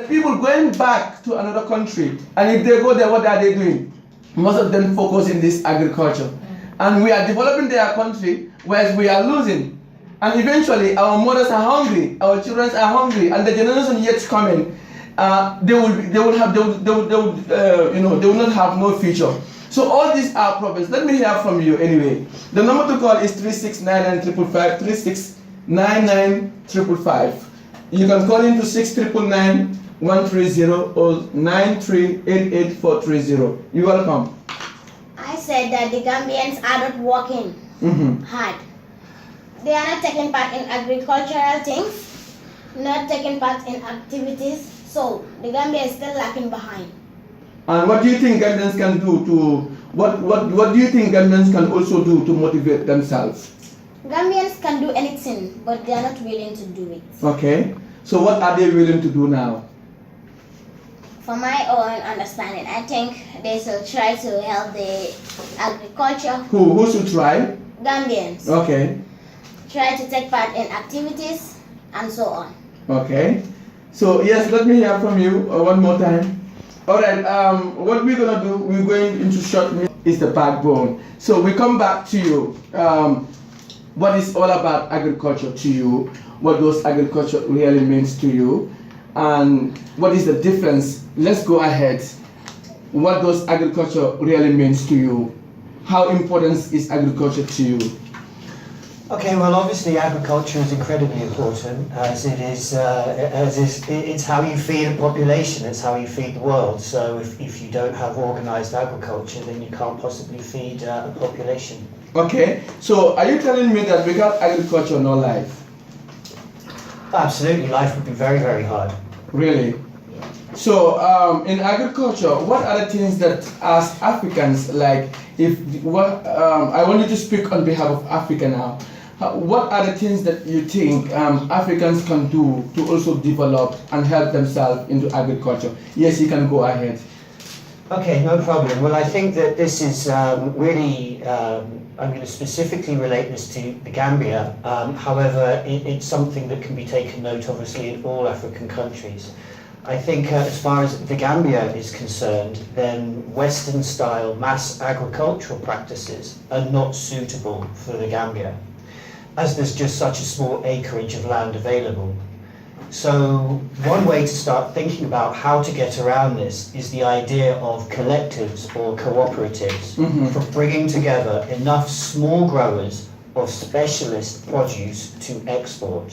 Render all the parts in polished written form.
People going back to another country, and if they go there, what are they doing? Most of them focus in this agriculture. And we are developing their country, whereas we are losing. And eventually, our mothers are hungry, our children are hungry, and the generation yet coming, they will not have no future. So all these are problems. Let me hear from you anyway. The number to call is 3699 3699 555. You can call into 6999 130 or 9388430. You're welcome. I said that the Gambians are not working hard. They are not taking part in agricultural things, not taking part in activities, so the Gambia is still lagging behind. And what do you think Gambians can do to, what do you think Gambians can also do to motivate themselves? Gambians can do anything, but they are not willing to do it. Okay. So what are they willing to do now? For my own understanding, I think they should try to help the agriculture. Who should try? Gambians. Okay. Try to take part in activities and so on. Okay. So yes, let me hear from you one more time. All right. What we're gonna do? We're going into short. Is the backbone. So we come back to you. What is all about agriculture to you? What does agriculture really means to you? And what is the difference? Let's go ahead. What does agriculture really means to you? How important is agriculture to you? Okay, well, obviously agriculture is incredibly important, as it's how you feed a population, it's how you feed the world. So if you don't have organized agriculture, then you can't possibly feed a population. Okay, so are you telling me that without agriculture, no life? Absolutely, life would be very, very hard. Really? So in agriculture, what are the things that as Africans, like I want you to speak on behalf of Africa now. What are the things that you think Africans can do to also develop and help themselves into agriculture? Yes, you can go ahead. Okay, no problem. Well, I think that this is really, I'm going to specifically relate this to the Gambia. However, it's something that can be taken note, obviously, in all African countries. I think as far as the Gambia is concerned, then Western-style mass agricultural practices are not suitable for the Gambia, as there's just such a small acreage of land available. So one way to start thinking about how to get around this is the idea of collectives or cooperatives for bringing together enough small growers of specialist produce to export.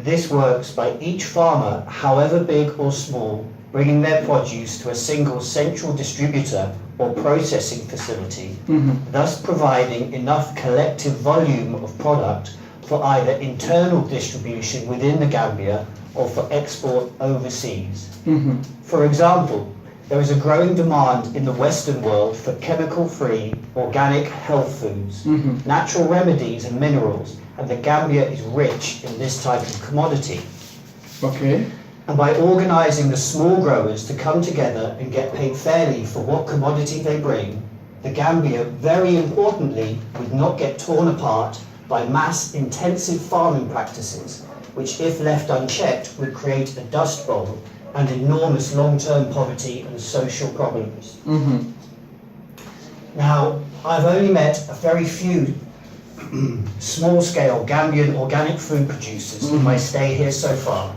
This works by each farmer, however big or small, bringing their produce to a single central distributor or processing facility, thus providing enough collective volume of product for either internal distribution within the Gambia or for export overseas. For example, there is a growing demand in the Western world for chemical-free, organic health foods, natural remedies and minerals, and the Gambia is rich in this type of commodity. Okay. And by organising the small growers to come together and get paid fairly for what commodity they bring, the Gambia, very importantly, would not get torn apart by mass intensive farming practices, which if left unchecked would create a dust bowl and enormous long-term poverty and social problems. Now, I've only met a very few small-scale Gambian organic food producers in my stay here so far,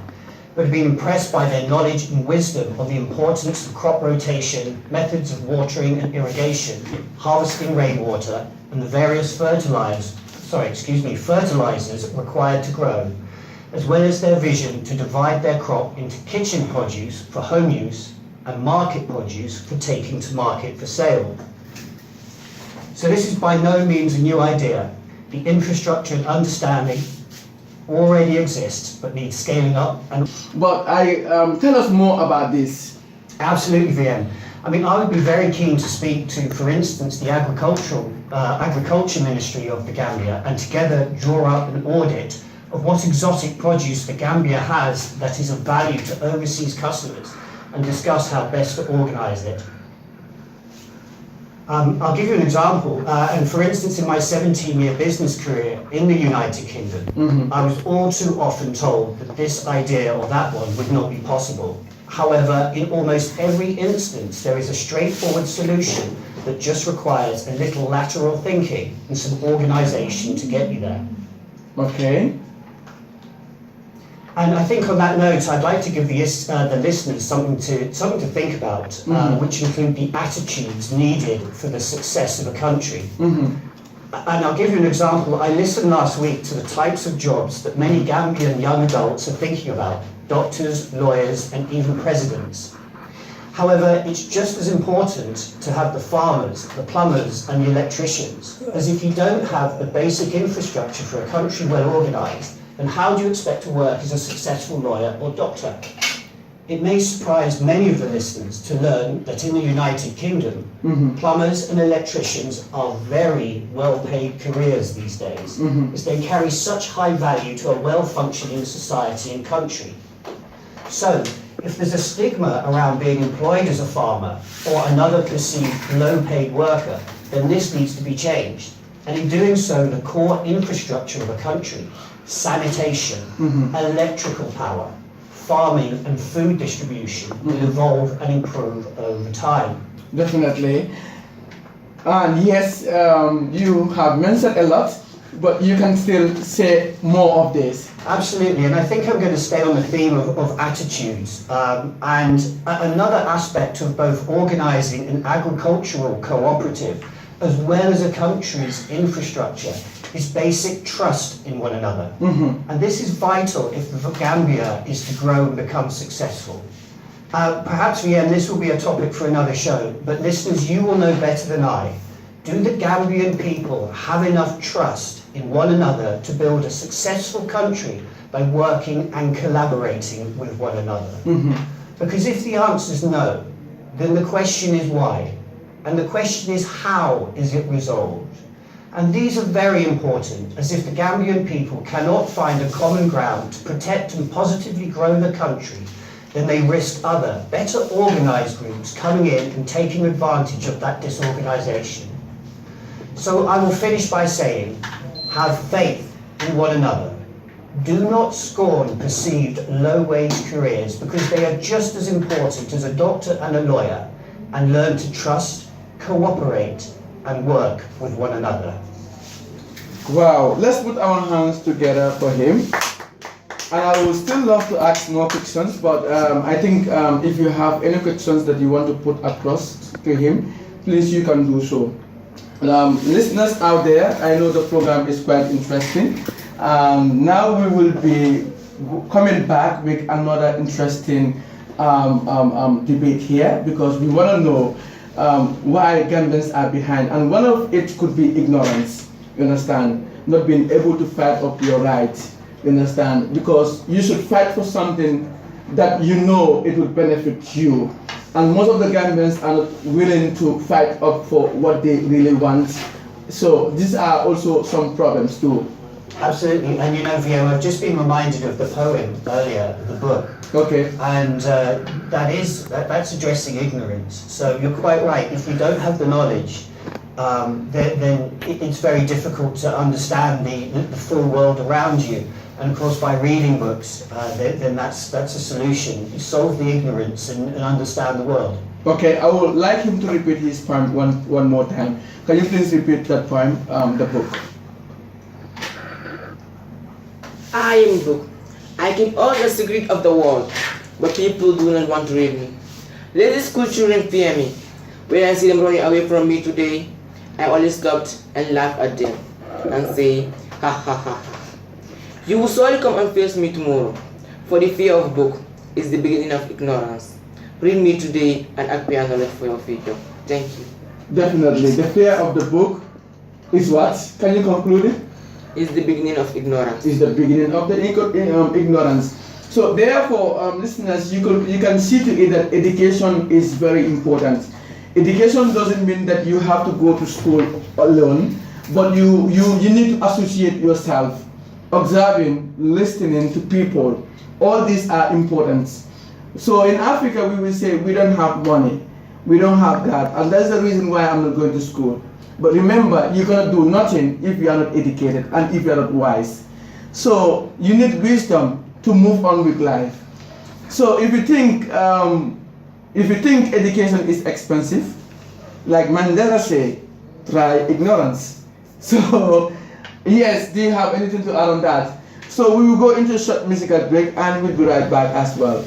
but have been impressed by their knowledge and wisdom on the importance of crop rotation, methods of watering and irrigation, harvesting rainwater, and the various fertilizers required to grow, as well as their vision to divide their crop into kitchen produce for home use and market produce for taking to market for sale. So this is by no means a new idea. The infrastructure and understanding already exists but needs scaling up. But tell us more about this. Absolutely, VM. I mean, I would be very keen to speak to, for instance, the Agriculture Ministry of the Gambia and together draw up an audit of what exotic produce the Gambia has that is of value to overseas customers and discuss how best to organise it. I'll give you an example. And for instance, in my 17-year business career in the United Kingdom, I was all too often told that this idea or that one would not be possible. However, in almost every instance, there is a straightforward solution that just requires a little lateral thinking and some organisation to get you there. Okay. And I think on that note, I'd like to give the listeners something to think about, which include the attitudes needed for the success of a country. And I'll give you an example. I listened last week to the types of jobs that many Gambian young adults are thinking about: doctors, lawyers, and even presidents. However, it's just as important to have the farmers, the plumbers, and the electricians, as if you don't have the basic infrastructure for a country well organised, then how do you expect to work as a successful lawyer or doctor? It may surprise many of the listeners to learn that in the United Kingdom, plumbers and electricians are very well-paid careers these days, as they carry such high value to a well-functioning society and country. So, if there's a stigma around being employed as a farmer or another perceived low-paid worker, then this needs to be changed. And in doing so, the core infrastructure of a country, sanitation, electrical power, farming and food distribution will evolve and improve over time. Definitely. And yes, you have mentioned a lot, but you can still say more of this. Absolutely, and I think I'm going to stay on the theme of attitudes. And another aspect of both organising an agricultural cooperative as well as a country's infrastructure is basic trust in one another. And this is vital if the Gambia is to grow and become successful. Perhaps, Vienne, this will be a topic for another show, but listeners, you will know better than I. Do the Gambian people have enough trust in one another to build a successful country by working and collaborating with one another? Because if the answer is no, then the question is why? And the question is how is it resolved? And these are very important, as if the Gambian people cannot find a common ground to protect and positively grow the country, then they risk other, better organised groups coming in and taking advantage of that disorganisation. So I will finish by saying, have faith in one another. Do not scorn perceived low-wage careers, because they are just as important as a doctor and a lawyer, and learn to trust, cooperate, and work with one another. Wow, let's put our hands together for him. And I would still love to ask more questions, but I think if you have any questions that you want to put across to him, please you can do so. Listeners out there, I know the program is quite interesting. Now we will be coming back with another interesting debate here, because we want to know why Gambians are behind, and one of it could be ignorance. You understand? Not being able to fight up your rights. You understand? Because you should fight for something that you know it will benefit you. And most of the Gambians are not willing to fight up for what they really want. So these are also some problems too. Absolutely, and you know, Vio, I've just been reminded of the poem earlier, the book. Okay. And that's addressing ignorance. So you're quite right. If you don't have the knowledge, then it's very difficult to understand the full world around you. And of course, by reading books, then that's a solution. You solve the ignorance and understand the world. Okay, I would like him to repeat his poem one more time. Can you please repeat that poem, the book? I am book. I keep all the secret of the world, but people do not want to read me. Let the school children fear me. When I see them running away from me today, I always stop and laugh at them and say, ha ha ha ha. You will surely come and face me tomorrow, for the fear of book is the beginning of ignorance. Read me today and acquire knowledge for your future. Thank you. Definitely. The fear of the book is what? Can you conclude it? Is the beginning of ignorance. Is the beginning of the ignorance. So therefore, listeners, you can see to it that education is very important. Education doesn't mean that you have to go to school alone, but you need to associate yourself, observing, listening to people. All these are important. So in Africa, we will say we don't have money, We don't have that, and that's the reason why I'm not going to school. But remember, you cannot do nothing if you are not educated and if you are not wise. So you need wisdom to move on with life. So if you think education is expensive, like Mandela say, try ignorance. So yes, do you have anything to add on that? So we will go into a short musical break and we'll be right back as well.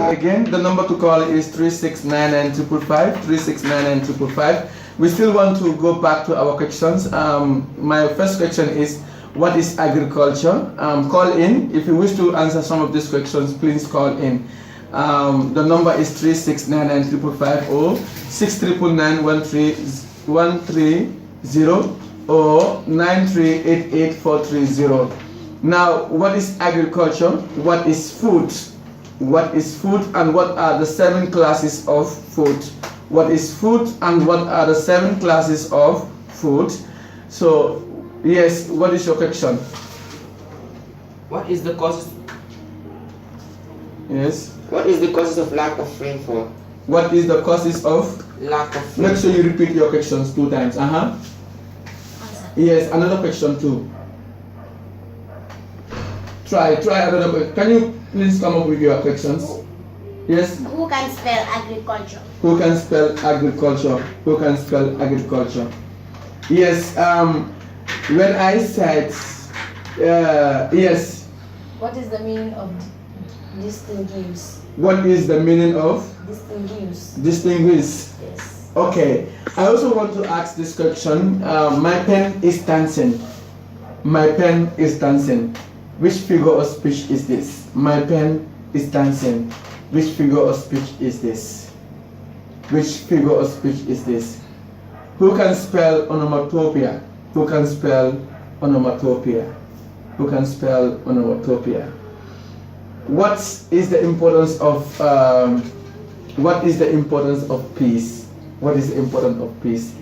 Again, the number to call is 3699 555. We still want to go back to our questions. My first question is, what is agriculture? Call in. If you wish to answer some of these questions, please call in. The number is 3699 555 or 699 or 9388430. Now, what is agriculture? What is food? What is food and what are the 7 classes of food? What is food and what are the 7 classes of food? So, yes, what is your question? What is the causes? Yes. What is the causes of lack of rainfall? What is the causes of lack of rainfall? Make sure you repeat your questions 2 times. Yes, another question too. Try another question. Can you please come up with your questions? Yes. Who can spell agriculture? Who can spell agriculture? Who can spell agriculture? Yes. When I said yes. What is the meaning of distinguish? What is the meaning of Distinguish. distinguish? Yes. Okay. I also want to ask this question. My pen is dancing. My pen is dancing. Which figure of speech is this? My pen is dancing. Which figure of speech is this? Which figure of speech is this? Who can spell onomatopoeia? Who can spell onomatopoeia? Who can spell onomatopoeia? What is the importance of peace? What is the importance of peace?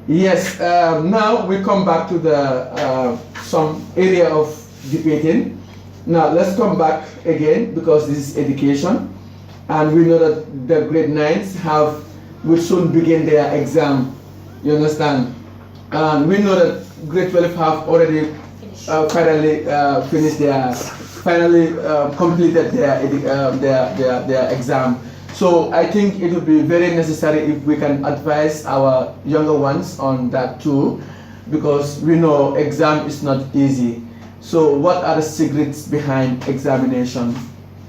Yes. Now we come back to the some area of debating. Now let's come back again because this is education, and we know that the grade 9s will soon begin their exam. You understand? And we know that grade 12 have already completed their exam. So I think it would be very necessary if we can advise our younger ones on that too, because we know exam is not easy. So what are the secrets behind examination?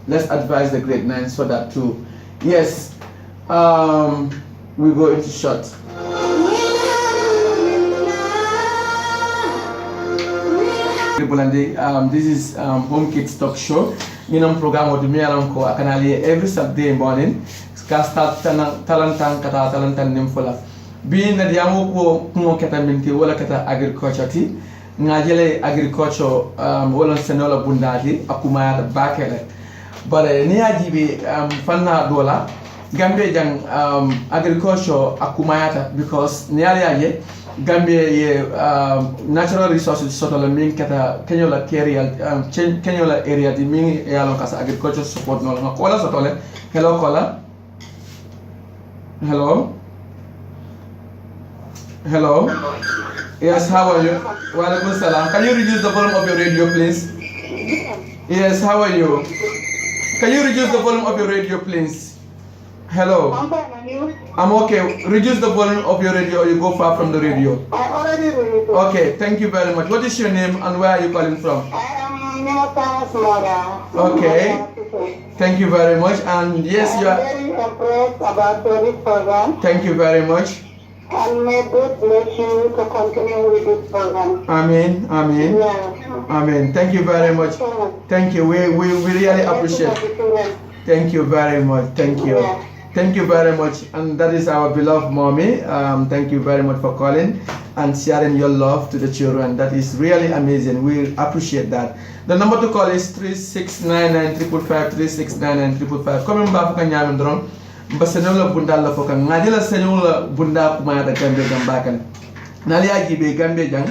Let's advise the grade 9s for that too. Yes, we go into short. This is Home Kids Talk Show. Program of the every Saturday morning. Talantan nimfola. Being that Yamu kataminti wala kata agriculture ti. Ngajele agriculture wala senola bundati akumaya bakele. But niya jibi fanna dola. Gambia jang agriculture akumayata because niya Gambia ye natural resources sort of mean kata Kenyola area di mean yalo kasa agriculture support no nga kola sotole. Hello kola. Hello. Yes, how are you? Wa alaikum salam. Can you reduce the volume of your radio, please? Yes, how are you? Can you reduce the volume of your radio, please? Hello. I'm okay. Reduce the volume of your radio or you go far from the radio. I already read it. Okay, thank you very much. What is your name and where are you calling from? I am Nimota's mother. Okay. Thank you very much. And yes, you I'm are. very impressed about this program. Thank you very much. And may God bless you to continue with this program. Amen. Amen. Yeah. Amen. Thank you very much. Thank you. We really appreciate. Thank you very much. Thank you. Yeah. Thank you very much. And that is our beloved mommy. Thank you very much for calling and sharing your love to the children. That is really amazing. We appreciate that. The number to call is 3699 555 3699 555. Coming back from Yamindron, Basenula Bundala Foka, Nadila Senula Bunda Kumada Gambia Gambakan. Nalia Gibe Gambia Jang,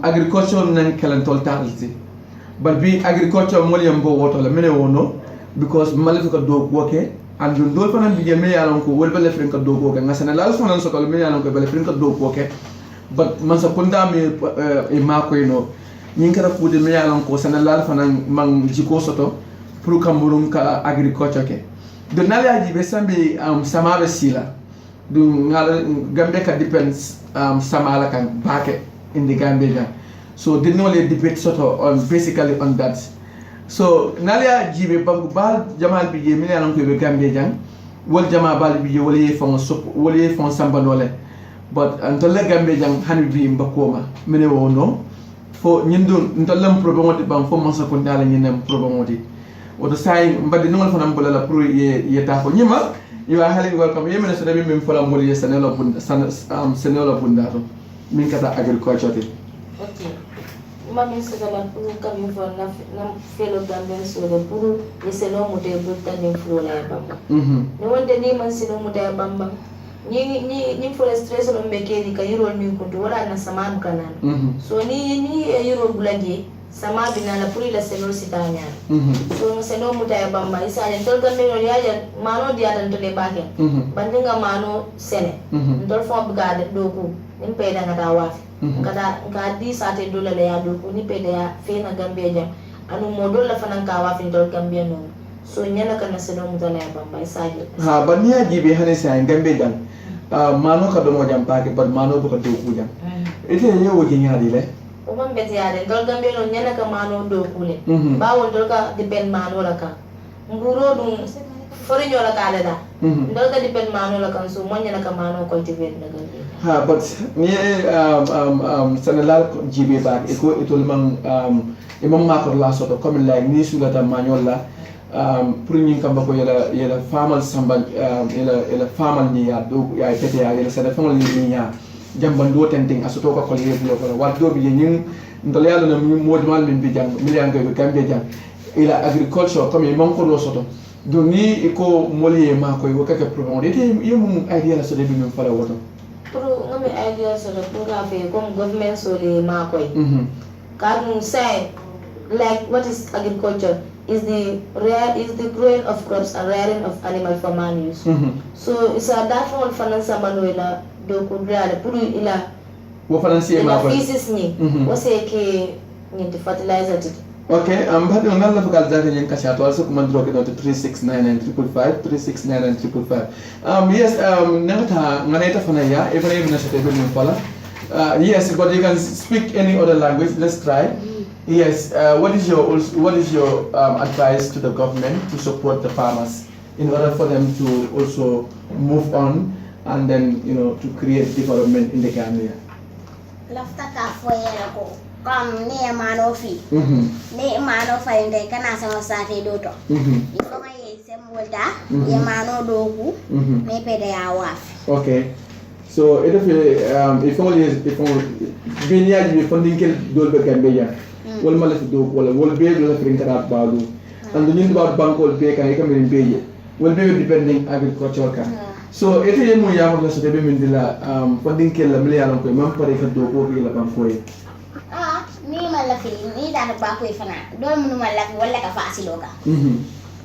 agriculture nan Kalantol Talti. But be agriculture Moliambo water, la Menewono, because Malatuka dog work. and dol fanan bije me yalon ko wol bele fren ka do ko nga sana lal fanan so ko me yalon ko bele fren ka do ko ke but man sa kunda me e ma ko no nyin kara pude me yalon ko sana lal fanan man jiko soto pour kamburun ka agriculture ke do nala jibe sambi samabe sila do ngal gambe ka depends samala kan baake in the Gambia. So they know the debate sort of on basically on that. So nalia jibe bal jamal bije mi nan ko be Gambia jang wol jama bal bije wole fon samba nole but antolle Gambia jang hani bi mbakoma mene wono fo nyindun ntollem problème wodi bam fo masa ko dala nyinem problème wodi woto say mbadde nol fanam bola la pour ye ta ko nyima you are highly welcome yemene so dabi min fola mol ye sanelo bunda sanelo bunda to min kata agriculture te Okay. Mami segala pour kami for na fellow Gambians so the pour yeselo mo de butta ni flola ya bamba. No wonde ni man sino mo de bamba. Ni for stress no mbeke di ka yuro ni kuntu wala na saman kanan. So ni yuro bulage sama bina la puri la selo sitanya. So seno mo de bamba isa ni tol gambe no ya mano dia dan tole bake. Bandinga mano sene. Ndol fo bigade doku. Ni peda ngata wafi. Ngada di sate dola le ya doku ni peda ya fena Gambia jam. Anu modol la fanan ka wafi ndol Gambia no. So nyana kana seno mo tole bamba isa je. Ha bania jibe hane sa Gambia jam. Mano ka do mo jam pake but mano ko doku jam. Ite yewo ke nyaadi le. O man beti yare ndol Gambia no nyana ka mano doku le. Bawo ndol ka depend mano la ka. Nguro dum fori nyola kale da ndol ka depend mano la kan so mo nyana ka mano cultivate na Gambia. Ha but ni sanalal jibe bak iko itol mang imam makor la soto comme like ni sulata manyola pour ñing kamba ko yela famal sambal yela famal ni ya do ya tete ya yela sada famal ni ya jamban do tenting asoto ko ko yeblo ko wa do bi ñing ndol yalla na modmal min bi jang million ko Gambia jang ila agriculture comme imam ko lo soto do ni iko moliye ma ko yo kake problem de yemu idea la so de bi min fala woto Pro ngami idea so da pour ka fe comme government so le ma koy. Kan say like what is agriculture is the growing of crops and rearing of animal for man use. So it's a that one finance manuela do ko real pour ila wo finance ma ko pieces ni wo se ke ni fertilizer ti. Okay, but on all of Galzari and Kashat also command rocket on to 369 and 555, 369 and 555. Yes, Nata Maneta Fanaya, every even as a table in Pala. Yes, but you can speak any other language. Let's try. Yes, what is your advice to the government to support the farmers in order for them to also move on and then to create development in the Gambia? Lafta ka foyera ko. Comme ne mano fi ne mano fa inde kana sama sate doto ifo ma ye sembolda ye mano dogu me pede ya wafi. Okay, so if only binya ji funding kel dolbe Gambia wol mala fi dogu wol be do la frin karat balu and ñun ba bankol be kan ikam min beye wol be depending agriculture kan so ete yemu ya mo so be min dila funding kel la mili yalon ko mam pare ka dogu ko la bankoy ni malafi ni da ba ko fana do mun malafi wala ka fasiloka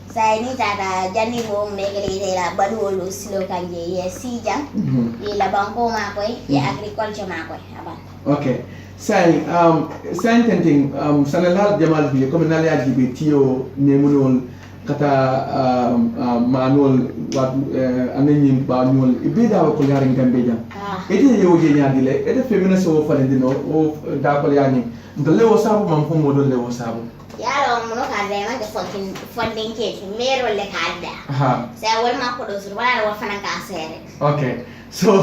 sai ni tata jani bo megere la badolo siloka je ye sija ye la banko ma ko ye agriculture ma ko aban. Okay, sai tenting sanalal jamal bi comme na la jibe tio ne munol kata manual wat anani ba nyol ibida ko yarin Gambia jam ede yewo je nyaadi le ede femina so fale dino o da ko yani ndole wo sabu man ko modol le wo sabu yaro muno ka de ma de funding ke mero le kada sai wal ma ko do sur wala wa fana ka sere. Okay, so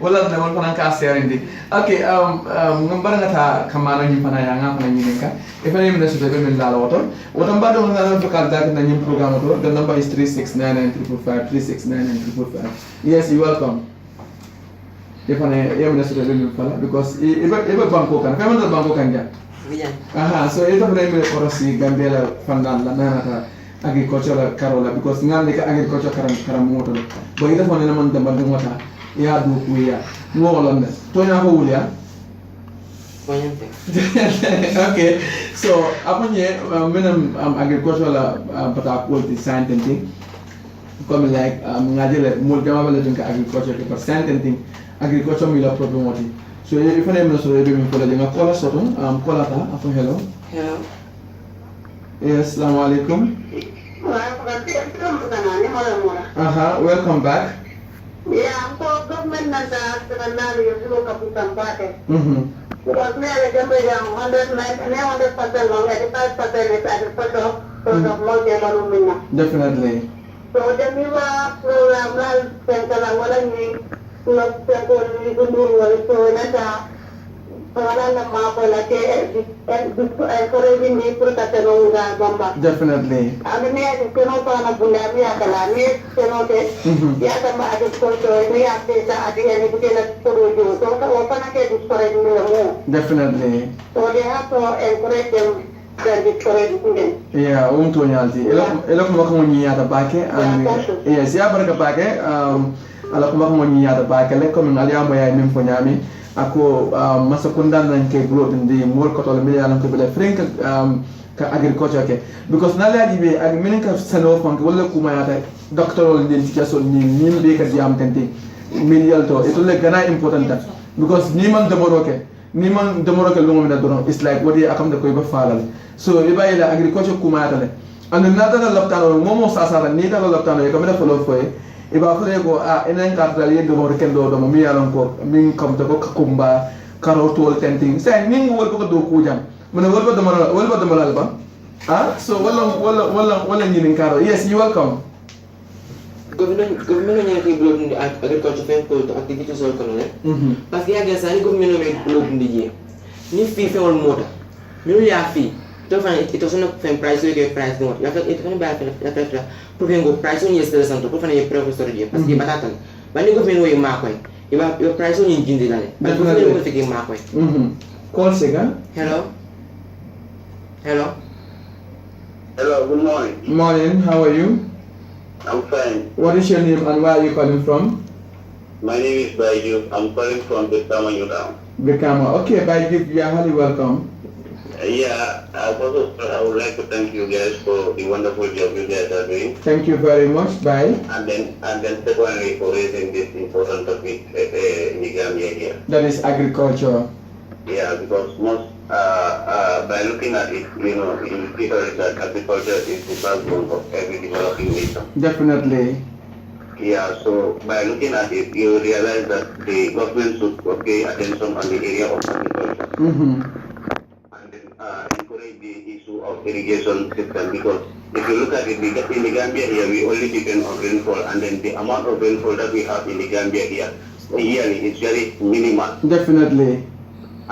wala na wal fana ka sere ndi. Okay, ngambara ngata kamano ni fana ya ngapa ni neka e fana mi nasu be min la woto woto mbado ngana to ka da na nyim program to the number is 369 and 355 yes, you welcome. E fana e mi nasu be min fala because e banko kan fama banko kan ja so ito pala yung korosi Gambia la fandan la na agriculture la karola because ngal ka agriculture karamoto bo ito fona naman dambang wata ya du kuya mo wala to nya ko wulia okay, so apa nye menam agriculture la pata quality science thing comme like ngajele mul jama bala tunka agriculture ke percent thing agriculture mi la problem wati so if I am so ebe mi kola nga kola soto kola ta afa hello Hello. yes assalamu alaikum welcome back Yeah, so government na sa kanali yung sulo kapitan pate. Because me ale jambe yang 100% long, 85% is agriculture, so the more they manumina. definitely So the miwa program na sentala wala ni not ko ni gunduru wala so na sa wala na mapola ke encouraging me purta tenong ga bamba. definitely Ami ni kono pa na bunda mi akala ni kono te ya tama agriculture ni ate sa ate ni kutela toro jo so ka opa na ke discourage ni mo. definitely So they have to encourage them that discourage them. yeah to nyalti elo kuma ko nyi yata bake and yes ya baraka bake ala kuma ko nyi yata bake le comme ngali amo ya min fo nyami ako masakunda nan ke growth ndi mol ko to le miliyan ko bele frank ka agriculture ke because nala dibe ag min ka sano fon ko wala kuma yata doctoral identification ni be ka diam tenti miliyan to it le gana important that because ni man demoro ke lungo mina doron it's like wadi akam da koy ba falal so iba ila agriculture kuma yata le and nada la laptano momo sasara ni da la laptano e kamera follow foy iba fule ko enen kartal yendo mo rekendo do mi yalon ko min kam to ko kakumba karotol tenting say ning wol ko do ko jam mun wol ba do malal ba so wala ni karo yes you welcome Government ñene blood ndi agriculture fen ko to activité sol kono ne parce que yaga sani government me blood ndi je ni fi fe wol mota ñu ya fi to fa ito sono fen price ke price no ya fa ito kan ba ya fa pour que ngo price on yes santo pour fa ne professeur je parce que batatan bani government wo ma koy iba price on ni jindi la ne ba ko ne ko fiki ma koy call sega hello Hello, good morning. morning how are you I'm fine. what is your name and where are you calling from My name is Baiju. I'm calling from Bekama, Udang. Bekama okay by give you are highly welcome I would like to thank you guys for the wonderful job you guys are doing. thank you very much bye And then secondly for raising this important topic in the Gambia here. that is agriculture Yeah, because most by looking at it, in theory that agriculture is the backbone of every developing nation. definitely Yeah, so by looking at it, you realize that the government should pay attention on the area of agriculture and then encourage the issue of irrigation system, because if you look at it, in the Gambia here, we only depend on rainfall, and then the amount of rainfall that we have in the Gambia here yearly is very minimal. definitely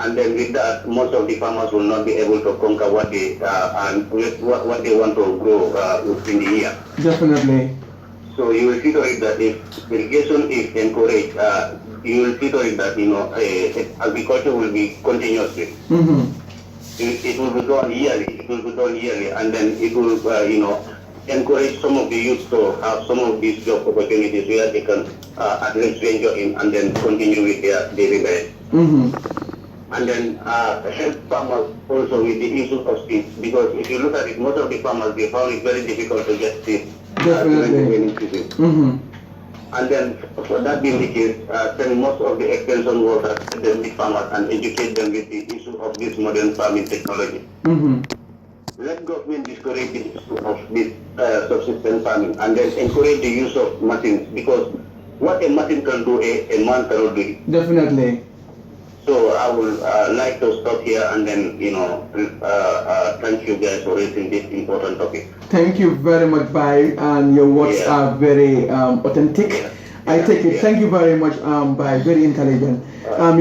And then with that, most of the farmers will not be able to conquer what they and what they want to grow within the year. definitely So you will see to it that if irrigation is encouraged, you will see to it that agriculture will be continuously. It will be done yearly. And then it will encourage some of the youth to have some of these job opportunities where they can at least venture in and then continue with their daily life. And then help farmers also with the issue of seeds, because if you look at it, most of the farmers, they found it very difficult to get seeds. definitely And then for that being the case, send most of the extension workers to the farmers and educate them with the issue of this modern farming technology. Let government discourage the issue of this subsistence farming and then encourage the use of machines, because what a machine can do, a man cannot do it. definitely So I would like to stop here and then, thank you guys for raising this important topic. thank you very much Bai, and your words are very authentic. I take it. Thank you very much Bai, very intelligent.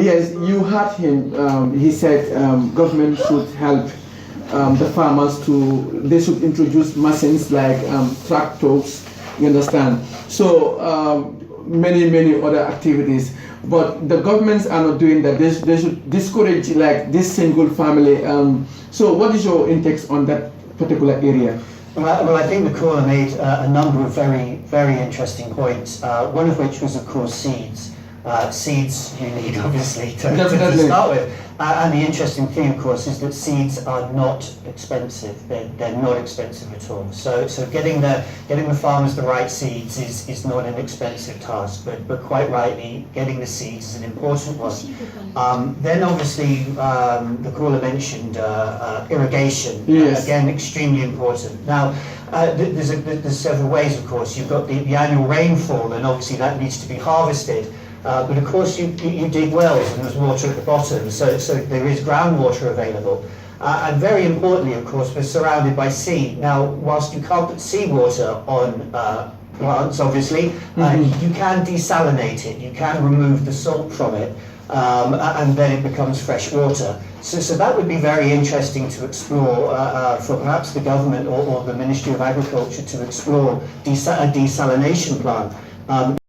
Yes, you heard him. He said government should help the farmers they should introduce machines like tractors, you understand, so many other activities, but the governments are not doing that. They should discourage like this single family. So what is your intakes on that particular area? Well, I think the caller made a number of very interesting points, one of which was, of course, seeds. Seeds you need, obviously, to start with. And the interesting thing, of course, is that seeds are not expensive. They're not expensive at all. So getting the farmers the right seeds is not an expensive task, but quite rightly, getting the seeds is an important one. Then obviously, the caller mentioned irrigation. Yes. Again, extremely important. Now, there's several ways, of course. You've got the annual rainfall, and obviously that needs to be harvested. But of course you dig wells and there's water at the bottom, so there is groundwater available. And very importantly, of course, we're surrounded by sea. Now, whilst you can't put seawater on plants, obviously, you can desalinate it, you can remove the salt from it, and then it becomes fresh water. So that would be very interesting to explore for perhaps the government or the Ministry of Agriculture to explore a desalination plant.